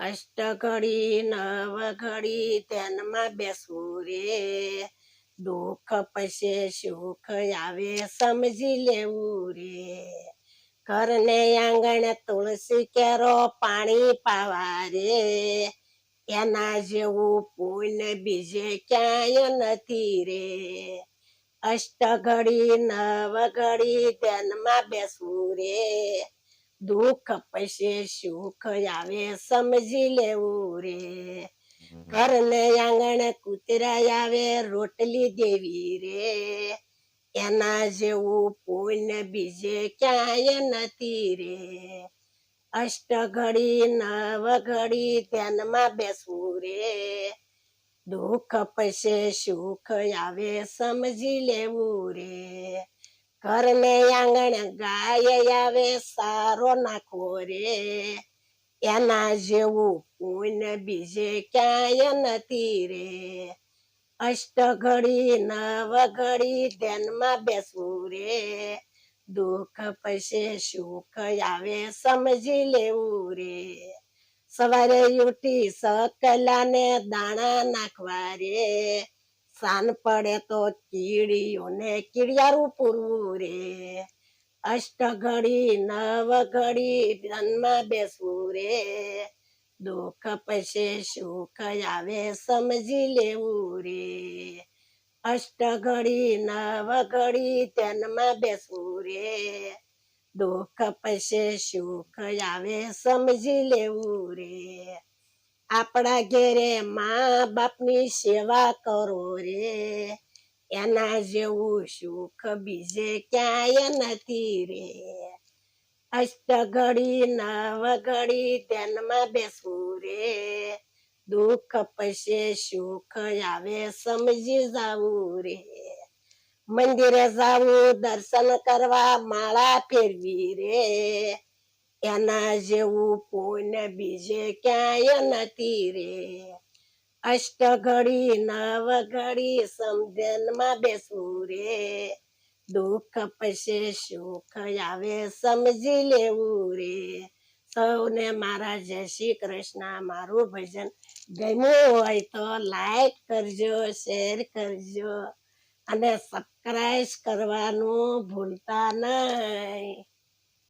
અષ્ટઘડી નવ ઘડી ધ્યાનમાં બેસવું રે, દુઃખ પછી સુખ આવે સમજી લેવું રે. ઘરને આંગણ તુલસી કેરો પાણી પાવા રે, એના જેવું પુણ્ય બીજે ક્યાંય નથી રે. અષ્ટઘડી નવ ઘડી ધ્યાનમાં બેસવું રે, દુઃખ પછી સુખ આવે સમજી લેવું રે. ઘરને આંગણે કૂતરા આવે રોટલી દેવી રે, એના જેવું પુણ્ય બીજે ક્યાંય નથી રે. અષ્ટઘડી નવ ઘડી ધ્યાનમાં બેસવું રે, દુઃખ પછી સુખ આવે સમજી લેવું રે. ઘરને આંગણે ગાય આવે સારો નાખવો રે, એના જેવું પુણ્ય બીજે ક્યાંય નથી રે. અષ્ટઘડી નવ ઘડી ધ્યાનમાં બેસવું રે, દુઃખ પછી સુખ આવે સમજી લેવું રે. સવારે ઉઠી સકલાને દાણા નાખવા રે, સાન પડે તો કીડીઓને કીડિયારું પૂરવું રે. અષ્ટઘડી નવ ઘડી ધ્યાનમાં બેસવું રે, દુઃખ પછી સુખ આવે સમજી લેવું રે. અષ્ટઘડી નવ ઘડી ધ્યાનમાં બેસવું રે, દુઃખ પછી સુખ આવે સમજી લેવું રે. આપણા ઘેરે મા બાપની સેવા કરો રે, એના જેવું સુખ બીજે ક્યાંય નથી રે. અષ્ટઘડી નવ ઘડી ધ્યાનમાં બેસવું રે, દુઃખ પછી સુખ આવે સમજી જાવું રે. મંદિરે જાવું દર્શન કરવા માળા ફેરવી રે, એના જેવું પુણ્ય બીજે ક્યાંય નથી રે. અષ્ટઘડી નવ ઘડી સમધનમાં બેસવું રે, દુઃખ પછી સુખ આવે સમજી લેવું રે. સૌને મારા જય શ્રી કૃષ્ણ. મારું ભજન ગમ્યું હોય તો લાઈક કરજો, શેર કરજો અને સબસ્ક્રાઇબ કરવાનું ભૂલતા નહીં.